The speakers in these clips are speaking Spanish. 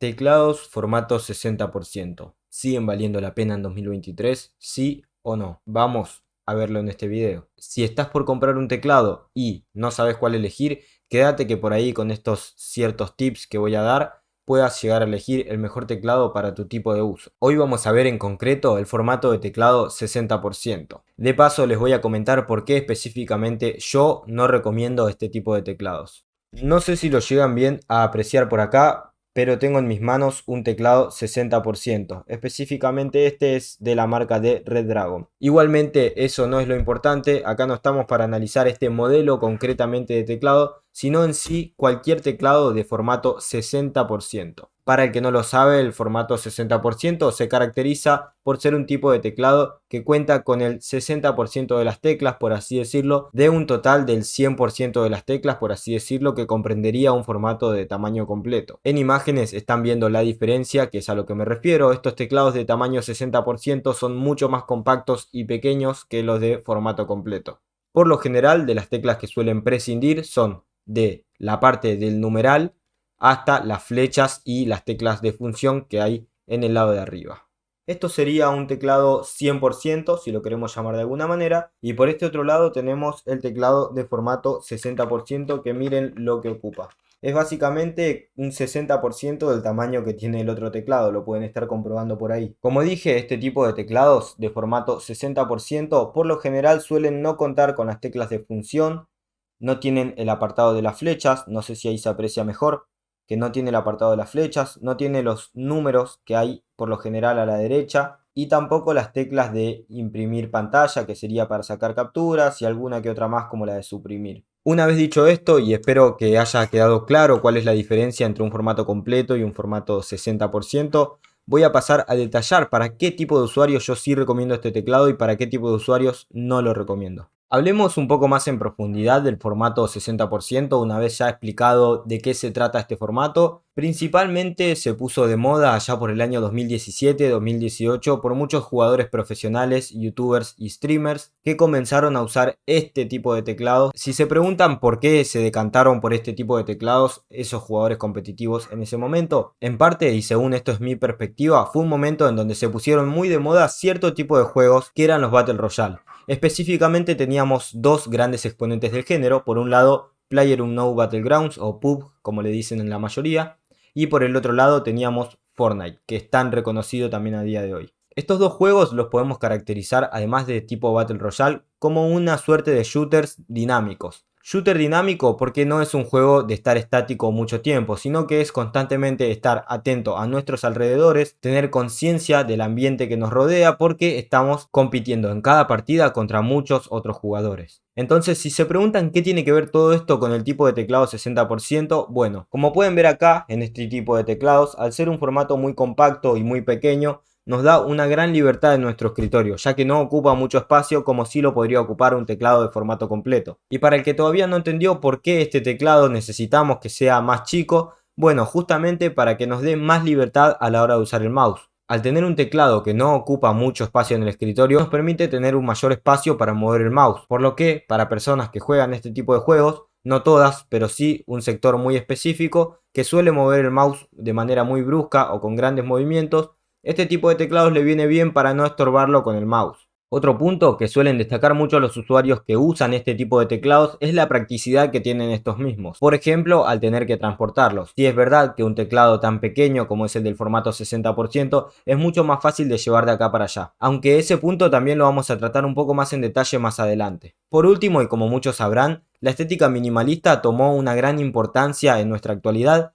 Teclados formato 60%. ¿Siguen valiendo la pena en 2023? ¿Sí o no? Vamos a verlo en este video. Si estás por comprar un teclado y no sabes cuál elegir, quédate que por ahí con estos ciertos tips que voy a dar puedas llegar a elegir el mejor teclado para tu tipo de uso. Hoy vamos a ver en concreto el formato de teclado 60%. De paso les voy a comentar por qué específicamente yo no recomiendo este tipo de teclados. No sé si lo llegan bien a apreciar por acá, pero tengo en mis manos un teclado 60%. Específicamente este es de la marca de Redragon. Igualmente eso no es lo importante, acá no estamos para analizar este modelo concretamente de teclado, sino en sí cualquier teclado de formato 60%. Para el que no lo sabe, el formato 60% se caracteriza por ser un tipo de teclado que cuenta con el 60% de las teclas, por así decirlo, de un total del 100% de las teclas, por así decirlo, que comprendería un formato de tamaño completo. En imágenes están viendo la diferencia, que es a lo que me refiero. Estos teclados de tamaño 60% son mucho más compactos y pequeños que los de formato completo. Por lo general, de las teclas que suelen prescindir son de la parte del numeral hasta las flechas y las teclas de función que hay en el lado de arriba. Esto sería un teclado 100% si lo queremos llamar de alguna manera, y por este otro lado tenemos el teclado de formato 60% que miren lo que ocupa. Es básicamente un 60% del tamaño que tiene el otro teclado, lo pueden estar comprobando por ahí. Como dije, este tipo de teclados de formato 60% por lo general suelen no contar con las teclas de función, no tienen el apartado de las flechas, no sé si ahí se aprecia mejor, que no tiene el apartado de las flechas, no tiene los números que hay por lo general a la derecha y tampoco las teclas de imprimir pantalla, que sería para sacar capturas, y alguna que otra más como la de suprimir. Una vez dicho esto, y espero que haya quedado claro cuál es la diferencia entre un formato completo y un formato 60%, voy a pasar a detallar para qué tipo de usuarios yo sí recomiendo este teclado y para qué tipo de usuarios no lo recomiendo. Hablemos un poco más en profundidad del formato 60% una vez ya explicado de qué se trata este formato. Principalmente se puso de moda allá por el año 2017-2018 por muchos jugadores profesionales, youtubers y streamers que comenzaron a usar este tipo de teclados. Si se preguntan por qué se decantaron por este tipo de teclados esos jugadores competitivos en ese momento, en parte, y según esto es mi perspectiva, fue un momento en donde se pusieron muy de moda cierto tipo de juegos que eran los Battle Royale. Específicamente teníamos dos grandes exponentes del género, por un lado PlayerUnknown's Battlegrounds o PUBG como le dicen en la mayoría, y por el otro lado teníamos Fortnite, que es tan reconocido también a día de hoy. Estos dos juegos los podemos caracterizar, además de tipo Battle Royale, como una suerte de shooters dinámicos. Shooter dinámico porque no es un juego de estar estático mucho tiempo, sino que es constantemente estar atento a nuestros alrededores, tener conciencia del ambiente que nos rodea porque estamos compitiendo en cada partida contra muchos otros jugadores. Entonces, si se preguntan qué tiene que ver todo esto con el tipo de teclado 60%, bueno, como pueden ver acá en este tipo de teclados, al ser un formato muy compacto y muy pequeño, nos da una gran libertad en nuestro escritorio, ya que no ocupa mucho espacio como si lo podría ocupar un teclado de formato completo. Y para el que todavía no entendió por qué este teclado necesitamos que sea más chico, bueno, justamente para que nos dé más libertad a la hora de usar el mouse. Al tener un teclado que no ocupa mucho espacio en el escritorio, nos permite tener un mayor espacio para mover el mouse, por lo que para personas que juegan este tipo de juegos, no todas, pero sí un sector muy específico que suele mover el mouse de manera muy brusca o con grandes movimientos, este tipo de teclados le viene bien para no estorbarlo con el mouse. Otro punto que suelen destacar mucho los usuarios que usan este tipo de teclados es la practicidad que tienen estos mismos. Por ejemplo, al tener que transportarlos. Si es verdad que un teclado tan pequeño como es el del formato 60% es mucho más fácil de llevar de acá para allá. Aunque ese punto también lo vamos a tratar un poco más en detalle más adelante. Por último, y como muchos sabrán, la estética minimalista tomó una gran importancia en nuestra actualidad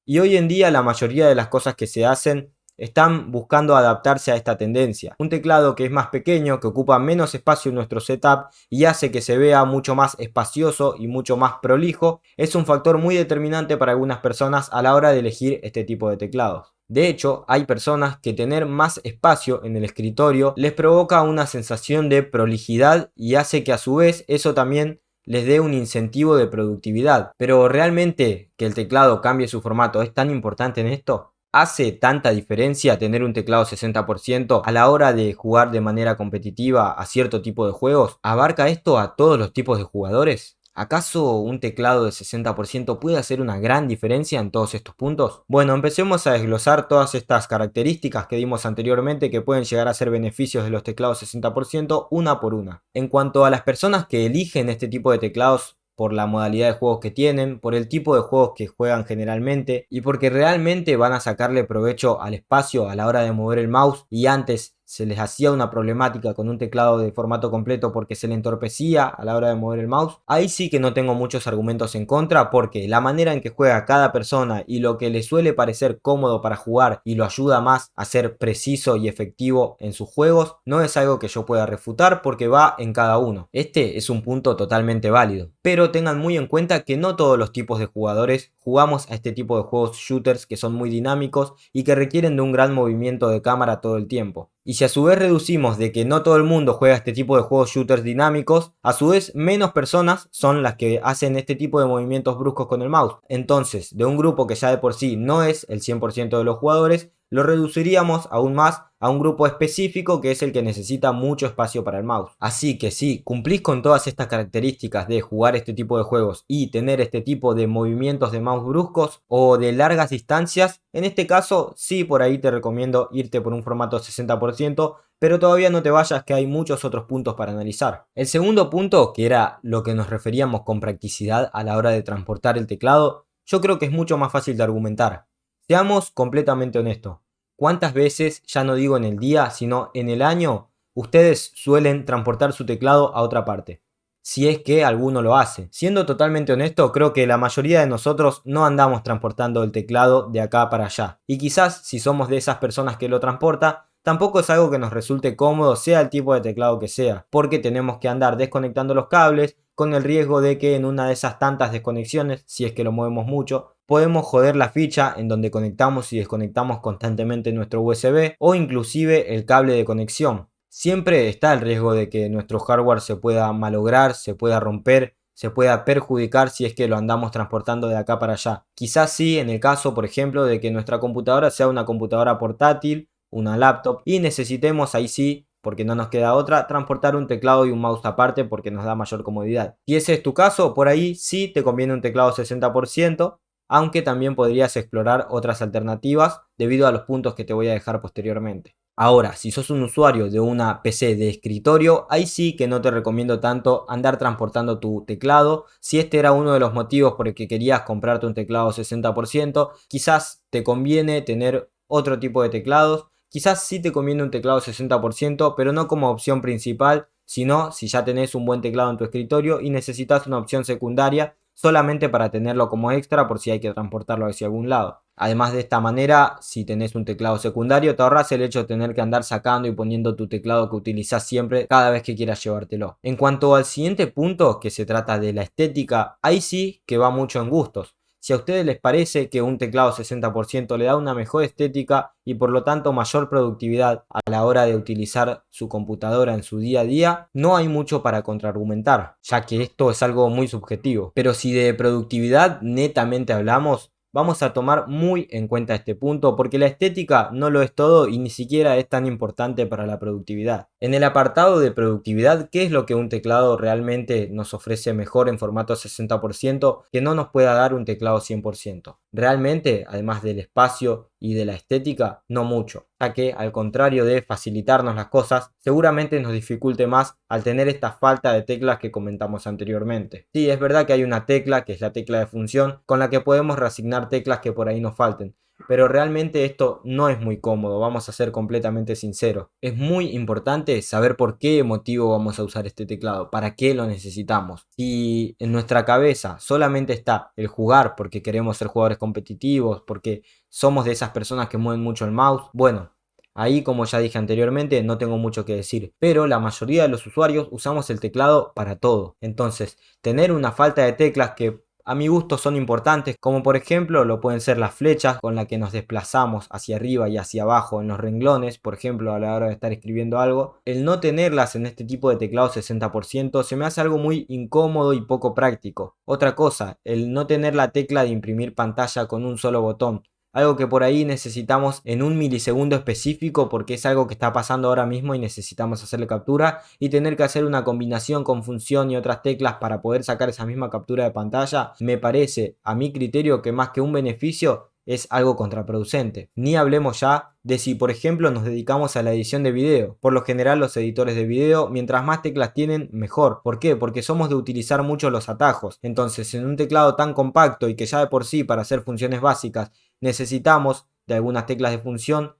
y hoy en día la mayoría de las cosas que se hacen están buscando adaptarse a esta tendencia. Un teclado que es más pequeño, que ocupa menos espacio en nuestro setup y hace que se vea mucho más espacioso y mucho más prolijo, es un factor muy determinante para algunas personas a la hora de elegir este tipo de teclados. De hecho, hay personas que tener más espacio en el escritorio les provoca una sensación de prolijidad y hace que a su vez eso también les dé un incentivo de productividad. Pero ¿realmente que el teclado cambie su formato es tan importante en esto? ¿Hace tanta diferencia tener un teclado 60% a la hora de jugar de manera competitiva a cierto tipo de juegos? ¿Abarca esto a todos los tipos de jugadores? ¿Acaso un teclado de 60% puede hacer una gran diferencia en todos estos puntos? Bueno, empecemos a desglosar todas estas características que dimos anteriormente que pueden llegar a ser beneficios de los teclados 60% una por una. En cuanto a las personas que eligen este tipo de teclados, por la modalidad de juegos que tienen, por el tipo de juegos que juegan generalmente y porque realmente van a sacarle provecho al espacio a la hora de mover el mouse y antes se les hacía una problemática con un teclado de formato completo porque se le entorpecía a la hora de mover el mouse, ahí sí que no tengo muchos argumentos en contra porque la manera en que juega cada persona y lo que le suele parecer cómodo para jugar y lo ayuda más a ser preciso y efectivo en sus juegos no es algo que yo pueda refutar porque va en cada uno. Este es un punto totalmente válido, pero tengan muy en cuenta que no todos los tipos de jugadores jugamos a este tipo de juegos shooters que son muy dinámicos y que requieren de un gran movimiento de cámara todo el tiempo. Y si a su vez reducimos de que no todo el mundo juega este tipo de juegos shooters dinámicos, a su vez menos personas son las que hacen este tipo de movimientos bruscos con el mouse. Entonces, de un grupo que ya de por sí no es el 100% de los jugadores, lo reduciríamos aún más a un grupo específico que es el que necesita mucho espacio para el mouse. Así que si cumplís con todas estas características de jugar este tipo de juegos y tener este tipo de movimientos de mouse bruscos o de largas distancias, en este caso sí por ahí te recomiendo irte por un formato 60%, pero todavía no te vayas que hay muchos otros puntos para analizar. El segundo punto, que era lo que nos referíamos con practicidad a la hora de transportar el teclado, yo creo que es mucho más fácil de argumentar. Seamos completamente honestos. ¿Cuántas veces, ya no digo en el día, sino en el año, ustedes suelen transportar su teclado a otra parte? Si es que alguno lo hace. Siendo totalmente honesto, creo que la mayoría de nosotros no andamos transportando el teclado de acá para allá. Y quizás si somos de esas personas que lo transporta, tampoco es algo que nos resulte cómodo, sea el tipo de teclado que sea, porque tenemos que andar desconectando los cables, con el riesgo de que en una de esas tantas desconexiones, si es que lo movemos mucho, podemos joder la ficha en donde conectamos y desconectamos constantemente nuestro USB o inclusive el cable de conexión. Siempre está el riesgo de que nuestro hardware se pueda malograr, se pueda romper, se pueda perjudicar si es que lo andamos transportando de acá para allá. Quizás sí en el caso, por ejemplo, de que nuestra computadora sea una computadora portátil, una laptop, y necesitemos ahí sí, porque no nos queda otra, transportar un teclado y un mouse aparte porque nos da mayor comodidad. Si ese es tu caso, por ahí sí te conviene un teclado 60%, aunque también podrías explorar otras alternativas debido a los puntos que te voy a dejar posteriormente. Ahora, si sos un usuario de una PC de escritorio, ahí sí que no te recomiendo tanto andar transportando tu teclado. Si este era uno de los motivos por el que querías comprarte un teclado 60%, quizás te conviene tener otro tipo de teclados. Quizás sí te conviene un teclado 60%, pero no como opción principal, sino si ya tenés un buen teclado en tu escritorio y necesitas una opción secundaria solamente para tenerlo como extra por si hay que transportarlo hacia algún lado. Además de esta manera, si tenés un teclado secundario, te ahorras el hecho de tener que andar sacando y poniendo tu teclado que utilizás siempre cada vez que quieras llevártelo. En cuanto al siguiente punto, que se trata de la estética, ahí sí que va mucho en gustos. Si a ustedes les parece que un teclado 60% le da una mejor estética y por lo tanto mayor productividad a la hora de utilizar su computadora en su día a día, no hay mucho para contraargumentar, ya que esto es algo muy subjetivo. Pero si de productividad netamente hablamos, vamos a tomar muy en cuenta este punto porque la estética no lo es todo y ni siquiera es tan importante para la productividad. En el apartado de productividad, ¿qué es lo que un teclado realmente nos ofrece mejor en formato 60% que no nos pueda dar un teclado 100%? Realmente, además del espacio y de la estética, no mucho, ya que al contrario de facilitarnos las cosas, seguramente nos dificulte más al tener esta falta de teclas que comentamos anteriormente. Sí, es verdad que hay una tecla, que es la tecla de función, con la que podemos reasignar teclas que por ahí nos falten, pero realmente esto no es muy cómodo, vamos a ser completamente sinceros. Es muy importante saber por qué motivo vamos a usar este teclado, para qué lo necesitamos. Si en nuestra cabeza solamente está el jugar porque queremos ser jugadores competitivos, porque somos de esas personas que mueven mucho el mouse, bueno, ahí como ya dije anteriormente no tengo mucho que decir, pero la mayoría de los usuarios usamos el teclado para todo. Entonces, tener una falta de teclas que a mi gusto son importantes, como por ejemplo lo pueden ser las flechas con las que nos desplazamos hacia arriba y hacia abajo en los renglones, por ejemplo a la hora de estar escribiendo algo. El no tenerlas en este tipo de teclado 60% se me hace algo muy incómodo y poco práctico. Otra cosa, el no tener la tecla de imprimir pantalla con un solo botón. algo que por ahí necesitamos en un milisegundo específico porque es algo que está pasando ahora mismo y necesitamos hacerle captura, y tener que hacer una combinación con función y otras teclas para poder sacar esa misma captura de pantalla, me parece a mi criterio que más que un beneficio es algo contraproducente. Ni hablemos ya de si por ejemplo nos dedicamos a la edición de video. Por lo general los editores de video, mientras más teclas tienen, mejor. ¿Por qué? Porque somos de utilizar mucho los atajos. Entonces en un teclado tan compacto y que ya de por sí para hacer funciones básicas necesitamos de algunas teclas de función,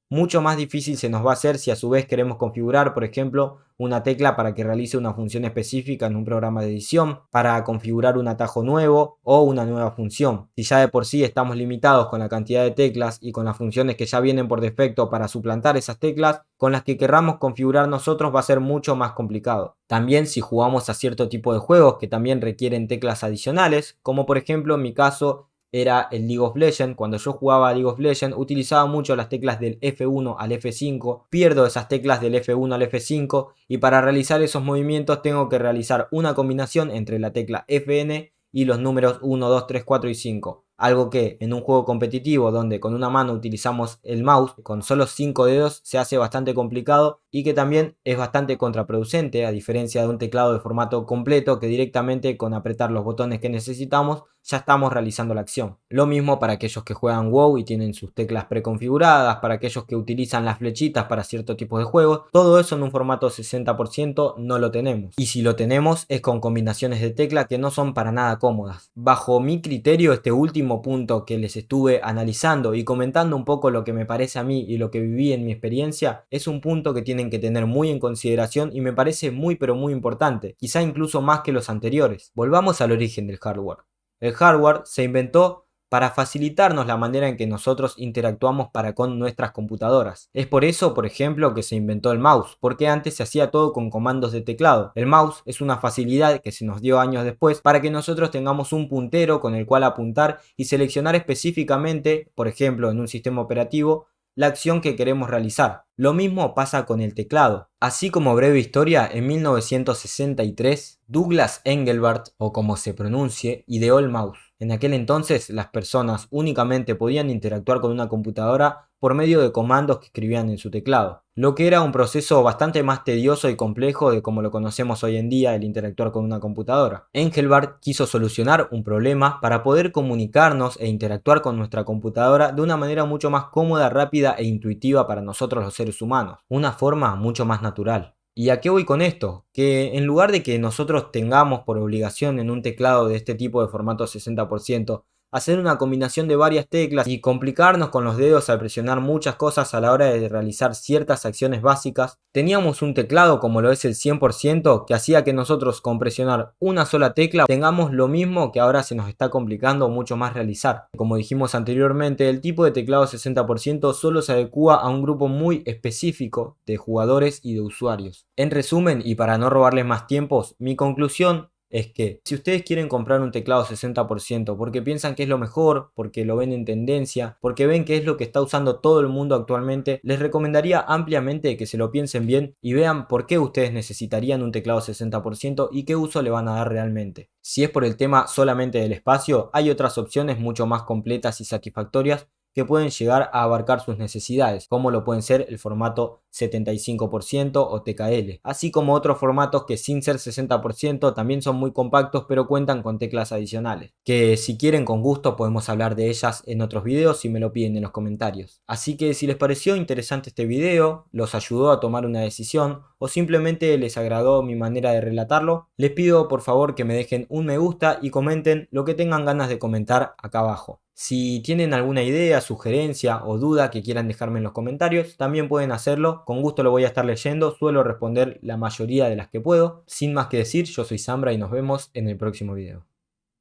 mucho más difícil se nos va a hacer si a su vez queremos configurar, por ejemplo, una tecla para que realice una función específica en un programa de edición, para configurar un atajo nuevo o una nueva función. Si ya de por sí estamos limitados con la cantidad de teclas y con las funciones que ya vienen por defecto para suplantar esas teclas, con las que querramos configurar nosotros va a ser mucho más complicado. También si jugamos a cierto tipo de juegos que también requieren teclas adicionales, como por ejemplo en mi caso era el League of Legends. Cuando yo jugaba a League of Legends utilizaba mucho las teclas del F1 al F5, pierdo esas teclas del F1 al F5 y para realizar esos movimientos tengo que realizar una combinación entre la tecla FN y los números 1, 2, 3, 4 y 5. Algo que en un juego competitivo donde con una mano utilizamos el mouse, con solo 5 dedos se hace bastante complicado y que también es bastante contraproducente, a diferencia de un teclado de formato completo que directamente con apretar los botones que necesitamos ya estamos realizando la acción. Lo mismo para aquellos que juegan WoW y tienen sus teclas preconfiguradas, para aquellos que utilizan las flechitas para cierto tipo de juegos, todo eso en un formato 60% no lo tenemos. Y si lo tenemos es con combinaciones de tecla que no son para nada cómodas. Bajo mi criterio, este último punto que les estuve analizando y comentando un poco lo que me parece a mí y lo que viví en mi experiencia, es un punto que tienen que tener muy en consideración y me parece muy pero muy importante, quizá incluso más que los anteriores. Volvamos al origen del hardware. El hardware se inventó para facilitarnos la manera en que nosotros interactuamos para con nuestras computadoras. Es por eso, por ejemplo, que se inventó el mouse, porque antes se hacía todo con comandos de teclado. El mouse es una facilidad que se nos dio años después para que nosotros tengamos un puntero con el cual apuntar y seleccionar específicamente, por ejemplo, en un sistema operativo, la acción que queremos realizar. Lo mismo pasa con el teclado. Así como breve historia, en 1963, Douglas Engelbart, o como se pronuncie, ideó el mouse. En aquel entonces, las personas únicamente podían interactuar con una computadora por medio de comandos que escribían en su teclado, lo que era un proceso bastante más tedioso y complejo de como lo conocemos hoy en día, el interactuar con una computadora. Engelbart quiso solucionar un problema para poder comunicarnos e interactuar con nuestra computadora de una manera mucho más cómoda, rápida e intuitiva para nosotros los seres humanos, una forma mucho más natural. ¿Y a qué voy con esto? Que en lugar de que nosotros tengamos por obligación en un teclado de este tipo de formato 60%, hacer una combinación de varias teclas y complicarnos con los dedos al presionar muchas cosas a la hora de realizar ciertas acciones básicas, teníamos un teclado como lo es el 100% que hacía que nosotros con presionar una sola tecla tengamos lo mismo que ahora se nos está complicando mucho más realizar. Como dijimos anteriormente, el tipo de teclado 60% solo se adecua a un grupo muy específico de jugadores y de usuarios. En resumen, y para no robarles más tiempos, mi conclusión es que si ustedes quieren comprar un teclado 60% porque piensan que es lo mejor, porque lo ven en tendencia, porque ven que es lo que está usando todo el mundo actualmente, les recomendaría ampliamente que se lo piensen bien y vean por qué ustedes necesitarían un teclado 60% y qué uso le van a dar realmente. Si es por el tema solamente del espacio, hay otras opciones mucho más completas y satisfactorias que pueden llegar a abarcar sus necesidades, como lo pueden ser el formato 75% o TKL, así como otros formatos que sin ser 60% también son muy compactos pero cuentan con teclas adicionales, que si quieren con gusto podemos hablar de ellas en otros videos si me lo piden en los comentarios. Así que si les pareció interesante este video, los ayudó a tomar una decisión o simplemente les agradó mi manera de relatarlo, les pido por favor que me dejen un me gusta y comenten lo que tengan ganas de comentar acá abajo. Si tienen alguna idea, sugerencia o duda que quieran dejarme en los comentarios, también pueden hacerlo, con gusto lo voy a estar leyendo, suelo responder la mayoría de las que puedo. Sin más que decir, yo soy Zambra y nos vemos en el próximo video.